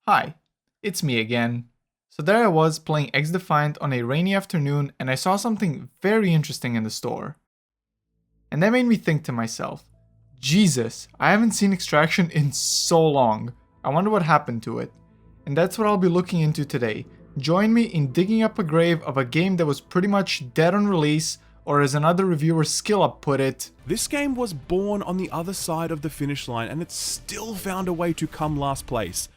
Hi, it's me again. So there I was playing X-Defiant on a rainy afternoon and I saw something very interesting in the store. And that made me think to myself, Jesus, I haven't seen Extraction in so long. I wonder what happened to it. And that's what I'll be looking into today. Join me in digging up a grave of a game that was pretty much dead on release, or as another reviewer Skill Up put it, This game was born on the other side of the finish line and it still found a way to come last place.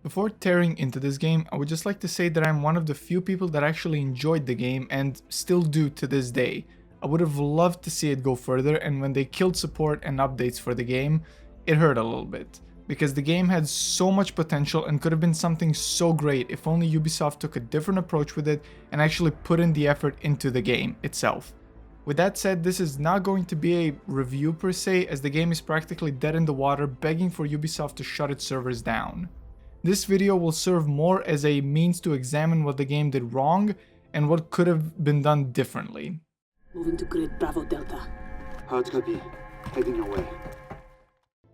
Before tearing into this game, I would just like to say that I'm one of the few people that actually enjoyed the game and still do to this day. I would have loved to see it go further, and when they killed support and updates for the game, it hurt a little bit. Because the game had so much potential and could have been something so great if only Ubisoft took a different approach with it and actually put in the effort into the game itself. With that said, this is not going to be a review per se, as the game is practically dead in the water begging for Ubisoft to shut its servers down. This video will serve more as a means to examine what the game did wrong and what could have been done differently. Moving to grid Bravo Delta. Hard copy. Heading your way.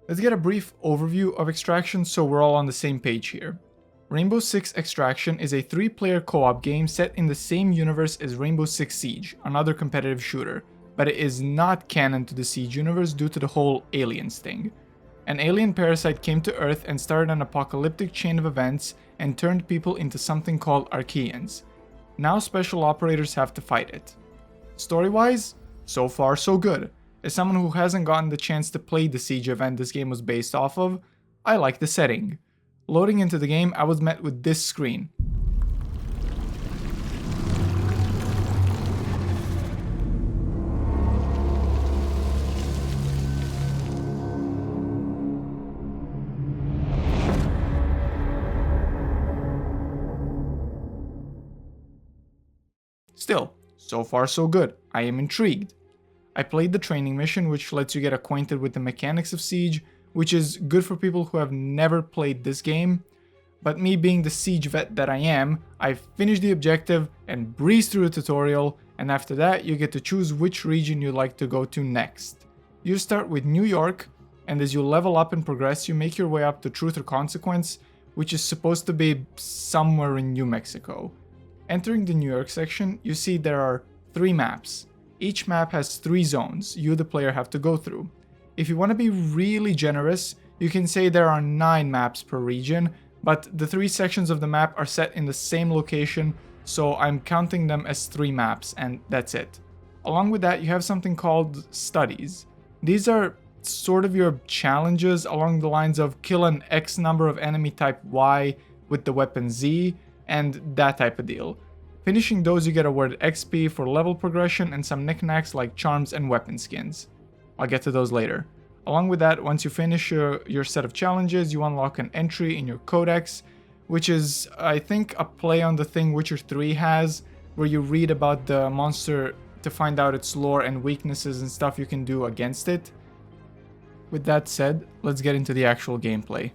Let's get a brief overview of Extraction so we're all on the same page here. Rainbow Six Extraction is a 3-player co-op game set in the same universe as Rainbow Six Siege, another competitive shooter, but it is not canon to the Siege universe due to the whole aliens thing. An alien parasite came to Earth and started an apocalyptic chain of events and turned people into something called Archaeans. Now special operators have to fight it. Story-wise, so far so good. As someone who hasn't gotten the chance to play the Siege event this game was based off of, I like the setting. Loading into the game, I was met with this screen. Still, so far so good. I am intrigued. I played the training mission, which lets you get acquainted with the mechanics of Siege, which is good for people who have never played this game. But me being the Siege vet that I am, I finished the objective and breezed through the tutorial, and after that you get to choose which region you'd like to go to next. You start with New York, and as you level up and progress, you make your way up to Truth or Consequence, which is supposed to be somewhere in New Mexico. Entering the New York section, you see there are 3 maps. Each map has 3 zones you the player have to go through. If you want to be really generous, you can say there are 9 maps per region, but the 3 sections of the map are set in the same location, so I'm counting them as 3 maps, and that's it. Along with that, you have something called studies. These are sort of your challenges along the lines of kill an X number of enemy type Y with the weapon Z, and that type of deal. Finishing those, you get awarded XP for level progression and some knickknacks like charms and weapon skins. I'll get to those later. Along with that, once you finish your set of challenges, you unlock an entry in your codex, which is, I think, a play on the thing Witcher 3 has, where you read about the monster to find out its lore and weaknesses and stuff you can do against it. With that said, let's get into the actual gameplay.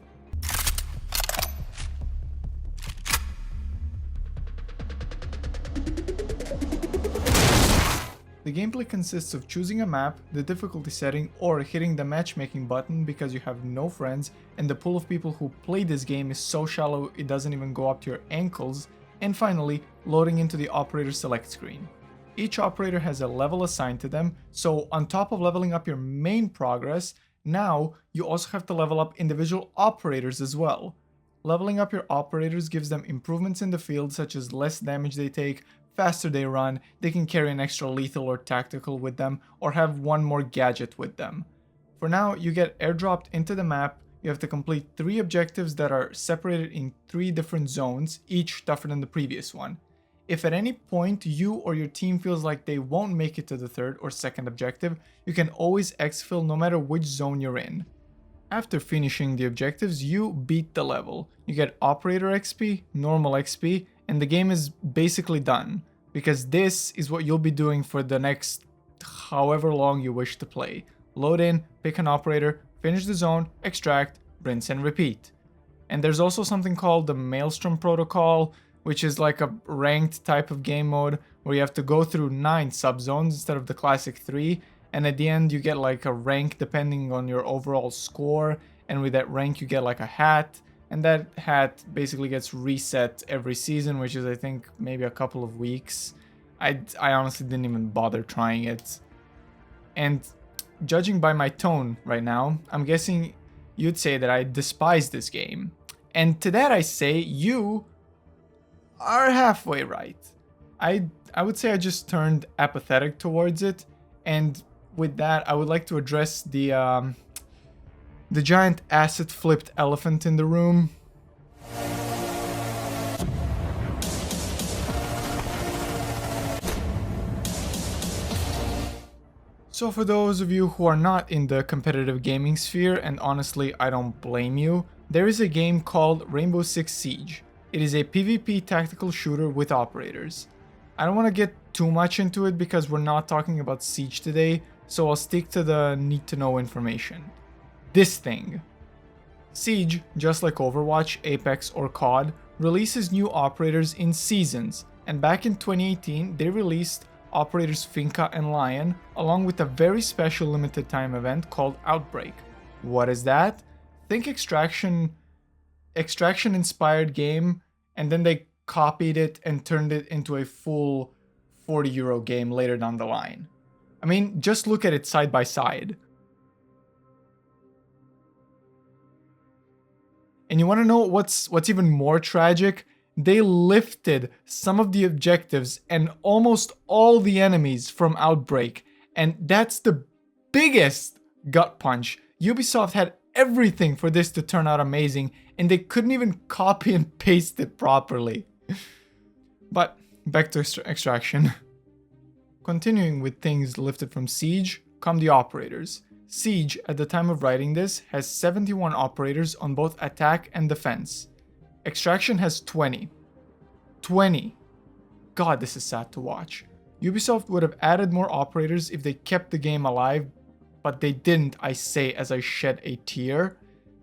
The gameplay consists of choosing a map, the difficulty setting, or hitting the matchmaking button because you have no friends and the pool of people who play this game is so shallow it doesn't even go up to your ankles, and finally, loading into the operator select screen. Each operator has a level assigned to them, so on top of leveling up your main progress, now you also have to level up individual operators as well. Leveling up your operators gives them improvements in the field such as less damage they take, faster they run, they can carry an extra lethal or tactical with them, or have one more gadget with them. For now, you get airdropped into the map, you have to complete 3 objectives that are separated in 3 different zones, each tougher than the previous one. If at any point you or your team feels like they won't make it to the 3rd or 2nd objective, you can always exfil no matter which zone you're in. After finishing the objectives, you beat the level. You get operator XP, normal XP, and the game is basically done, because this is what you'll be doing for the next however long you wish to play. Load in, pick an operator, finish the zone, extract, rinse and repeat. And there's also something called the Maelstrom Protocol, which is like a ranked type of game mode where you have to go through 9 subzones instead of the classic 3, and at the end you get like a rank depending on your overall score, and with that rank you get like a hat, and that hat basically gets reset every season, which is I think maybe a couple of weeks. I honestly didn't even bother trying it. And judging by my tone right now, I'm guessing you'd say that I despise this game. And to that I say you are halfway right. I would say I just turned apathetic towards it, and with that I would like to address the giant acid flipped elephant in the room. So for those of you who are not in the competitive gaming sphere, and honestly I don't blame you, there is a game called Rainbow Six Siege. It is a PvP tactical shooter with operators. I don't want to get too much into it because we're not talking about Siege today, so I'll stick to the need to know information. This thing. Siege, just like Overwatch, Apex, or COD, releases new operators in seasons, and back in 2018 they released operators Finka and Lion, along with a very special limited time event called Outbreak. What is that? Think Extraction inspired game, and then they copied it and turned it into a full €40 game later down the line. I mean, just look at it side by side. And you want to know what's even more tragic? They lifted some of the objectives and almost all the enemies from Outbreak, and that's the biggest gut punch. Ubisoft had everything for this to turn out amazing, and they couldn't even copy and paste it properly. But back to Extraction. Continuing with things lifted from Siege, come the operators. Siege, at the time of writing this, has 71 operators on both attack and defense. Extraction has 20. 20. God, this is sad to watch. Ubisoft would have added more operators if they kept the game alive, but they didn't, I say as I shed a tear.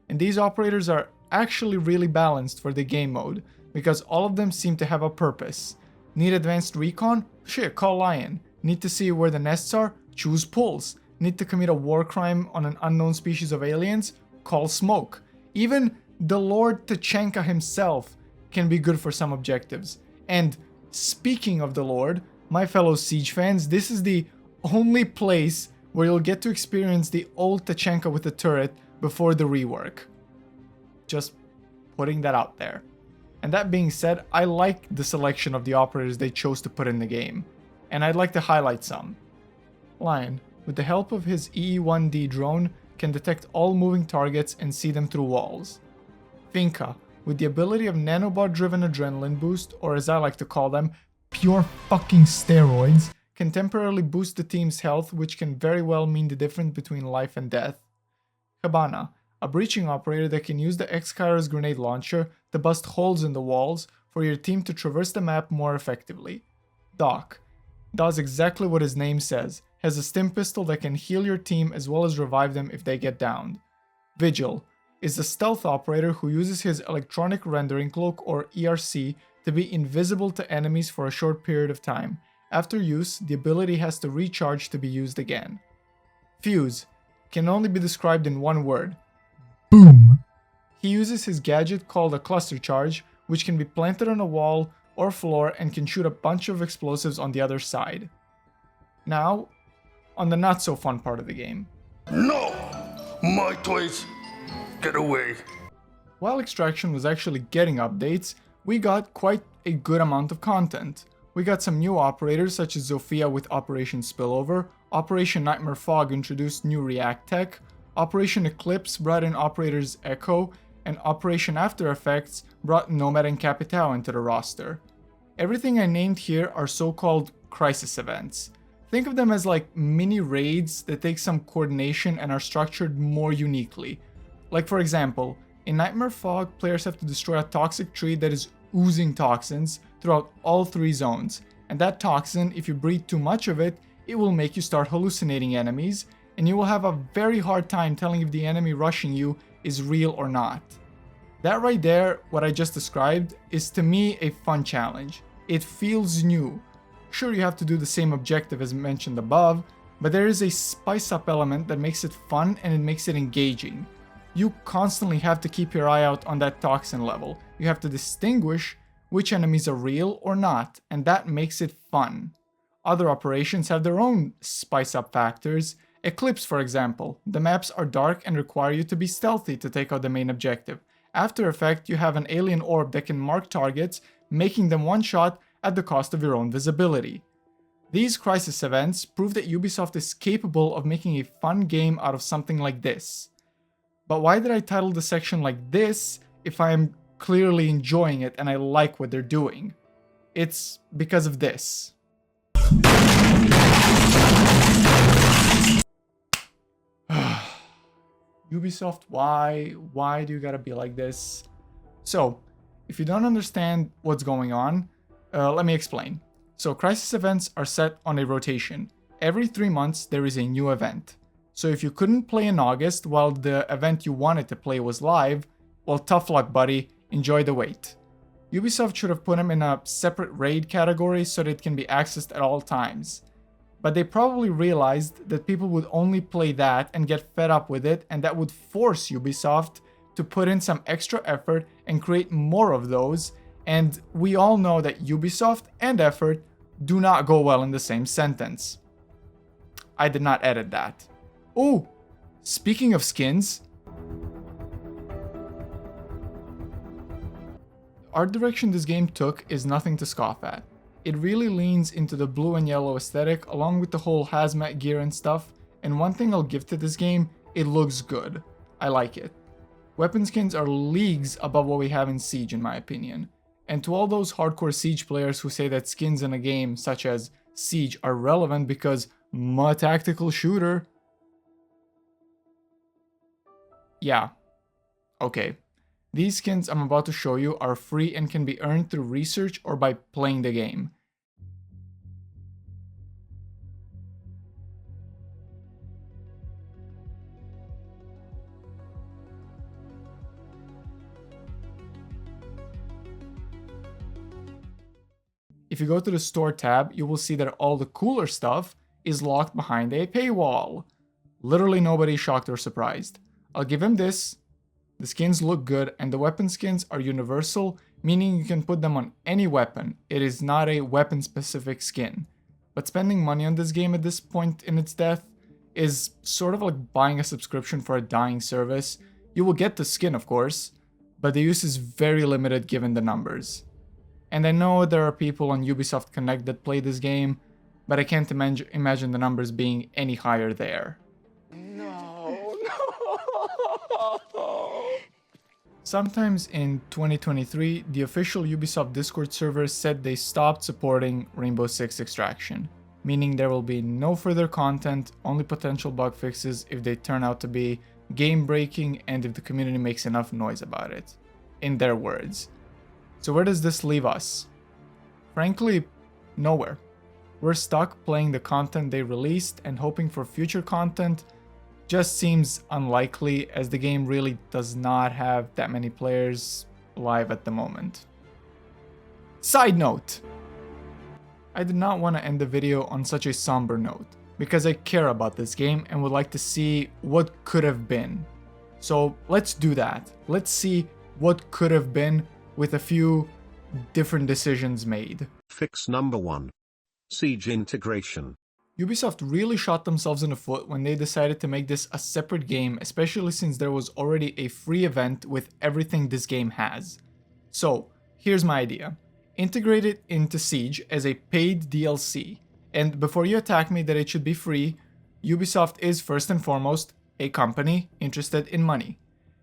And these operators are actually really balanced for the game mode, because all of them seem to have a purpose. Need advanced recon? Shit, call Lion. Need to see where the nests are? Choose Pulse. Need to commit a war crime on an unknown species of aliens? Call Smoke. Even the Lord Tachenka himself can be good for some objectives. And speaking of the Lord, my fellow Siege fans, this is the only place where you'll get to experience the old Tachenka with the turret before the rework. Just putting that out there. And that being said, I like the selection of the operators they chose to put in the game, and I'd like to highlight some. Lion, with the help of his EE-1D drone, can detect all moving targets and see them through walls. Finka, with the ability of nanobot-driven adrenaline boost, or as I like to call them, pure fucking steroids, can temporarily boost the team's health, which can very well mean the difference between life and death. Cabana, a breaching operator that can use the X-Kairos grenade launcher to bust holes in the walls for your team to traverse the map more effectively. Doc does exactly what his name says, has a stim pistol that can heal your team as well as revive them if they get downed. Vigil is a stealth operator who uses his electronic rendering cloak, or ERC, to be invisible to enemies for a short period of time. After use, the ability has to recharge to be used again. Fuse can only be described in one word. Boom! He uses his gadget called a cluster charge, which can be planted on a wall or floor and can shoot a bunch of explosives on the other side. Now, on the not so fun part of the game. No! My toys! Get away! While Extraction was actually getting updates, we got quite a good amount of content. We got some new operators such as Zofia with Operation Spillover, Operation Nightmare Fog introduced new React tech, Operation Eclipse brought in operators Echo, and Operation After Effects brought Nomad and Capitao into the roster. Everything I named here are so-called crisis events. Think of them as like mini raids that take some coordination and are structured more uniquely. Like for example, in Nightmare Fog, players have to destroy a toxic tree that is oozing toxins throughout all 3 zones, and that toxin, if you breathe too much of it, it will make you start hallucinating enemies, and you will have a very hard time telling if the enemy rushing you is real or not. That right there, what I just described, is to me a fun challenge. It feels new. Sure, you have to do the same objective as mentioned above, but there is a spice up element that makes it fun and it makes it engaging. You constantly have to keep your eye out on that toxin level. You have to distinguish which enemies are real or not, and that makes it fun. Other operations have their own spice up factors. Eclipse, for example. The maps are dark and require you to be stealthy to take out the main objective. After Effect, you have an alien orb that can mark targets, making them one shot at the cost of your own visibility. These crisis events prove that Ubisoft is capable of making a fun game out of something like this. But why did I title the section like this if I am clearly enjoying it and I like what they're doing? It's because of this. Ubisoft, why do you gotta be like this? So, if you don't understand what's going on, let me explain. So, crisis events are set on a rotation. Every 3 months, there is a new event. So if you couldn't play in August while the event you wanted to play was live, well, tough luck, buddy. Enjoy the wait. Ubisoft should have put them in a separate raid category so that it can be accessed at all times. But they probably realized that people would only play that and get fed up with it, and that would force Ubisoft to put in some extra effort and create more of those, and we all know that Ubisoft and effort do not go well in the same sentence. I did not edit that. Oh, speaking of skins, art direction this game took is nothing to scoff at. It really leans into the blue and yellow aesthetic along with the whole hazmat gear and stuff, and one thing I'll give to this game, it looks good. I like it. Weapon skins are leagues above what we have in Siege in my opinion. And to all those hardcore Siege players who say that skins in a game such as Siege are relevant because my tactical shooter. Yeah. Okay. These skins I'm about to show you are free and can be earned through research or by playing the game. If you go to the store tab, you will see that all the cooler stuff is locked behind a paywall. Literally nobody shocked or surprised. I'll give him this. The skins look good and the weapon skins are universal, meaning you can put them on any weapon. It is not a weapon specific skin. But spending money on this game at this point in its death is sort of like buying a subscription for a dying service. You will get the skin of course, but the use is very limited given the numbers. And I know there are people on Ubisoft Connect that play this game, but I can't imagine the numbers being any higher there. Sometimes in 2023, the official Ubisoft Discord server said they stopped supporting Rainbow Six Extraction, meaning there will be no further content, only potential bug fixes if they turn out to be game-breaking and if the community makes enough noise about it, in their words. So where does this leave us? Frankly, nowhere. We're stuck playing the content they released and hoping for future content just seems unlikely as the game really does not have that many players live at the moment. Side note! I did not want to end the video on such a somber note, because I care about this game and would like to see what could have been. So let's do that. Let's see what could have been with a few different decisions made. Fix number 1. Siege integration. Ubisoft really shot themselves in the foot when they decided to make this a separate game, especially since there was already a free event with everything this game has. So, here's my idea. Integrate it into Siege as a paid DLC. And before you attack me that it should be free, Ubisoft is first and foremost a company interested in money.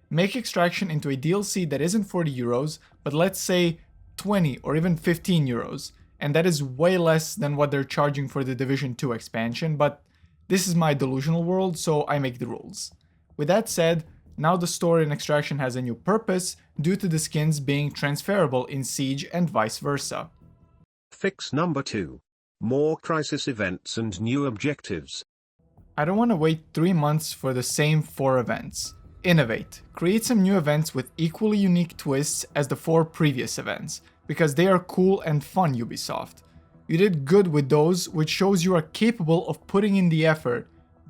Make Extraction into a DLC that isn't 40 euros, but let's say 20 or even 15 euros. And that is way less than what they're charging for the Division 2 expansion, but this is my delusional world, so I make the rules. With that said, now the story in Extraction has a new purpose due to the skins being transferable in Siege and vice versa. Fix number 2. More crisis events and new objectives. I don't want to wait 3 months for the same 4 events. Innovate. Create some new events with equally unique twists as the 4 previous events, because they are cool and fun, Ubisoft. You did good with those, which shows you are capable of putting in the effort.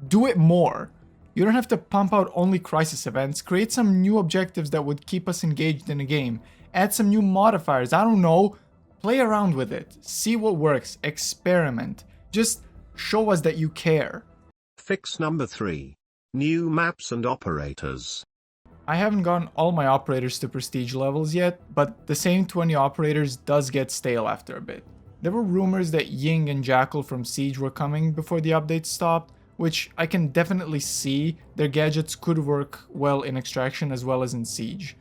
Do it more. You don't have to pump out only crisis events, create some new objectives that would keep us engaged in a game, add some new modifiers, I don't know, play around with it, see what works, experiment, just show us that you care. Fix number 3. New maps and operators. I haven't gotten all my operators to prestige levels yet, but the same 20 operators does get stale after a bit. There were rumors that Ying and Jackal from Siege were coming before the update stopped, which I can definitely see their gadgets could work well in Extraction as well as in Siege.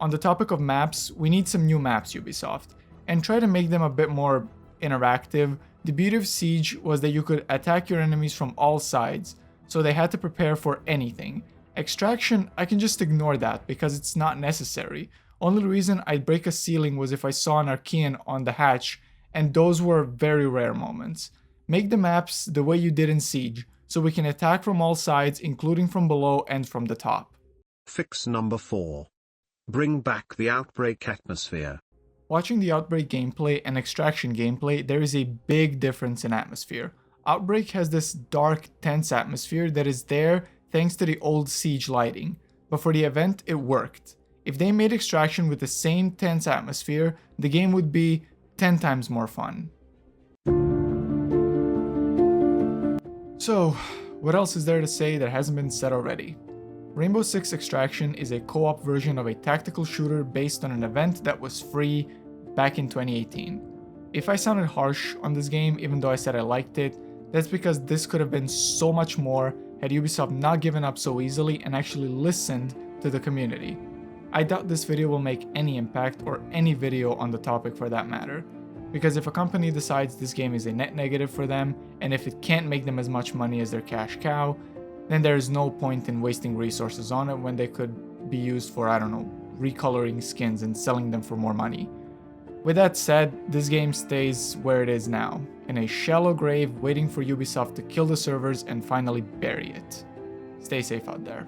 On the topic of maps, we need some new maps, Ubisoft, and try to make them a bit more interactive. The beauty of Siege was that you could attack your enemies from all sides, so they had to prepare for anything. Extraction, I can just ignore that because it's not necessary. Only reason I'd break a ceiling was if I saw an Archean on the hatch, and those were very rare moments. Make the maps the way you did in Siege, so we can attack from all sides, including from below and from the top. Fix number 4. Bring back the Outbreak atmosphere. Watching the Outbreak gameplay and Extraction gameplay, there is a big difference in atmosphere. Outbreak has this dark, tense atmosphere that is there thanks to the old Siege lighting, but for the event it worked. If they made Extraction with the same tense atmosphere, the game would be 10 times more fun. So, what else is there to say that hasn't been said already? Rainbow Six Extraction is a co-op version of a tactical shooter based on an event that was free back in 2018. If I sounded harsh on this game, even though I said I liked it, that's because this could have been so much more had Ubisoft not given up so easily and actually listened to the community. I doubt this video will make any impact, or any video on the topic for that matter. Because if a company decides this game is a net negative for them, and if it can't make them as much money as their cash cow, then there is no point in wasting resources on it when they could be used for, I don't know, recoloring skins and selling them for more money. With that said, this game stays where it is now, in a shallow grave waiting for Ubisoft to kill the servers and finally bury it. Stay safe out there.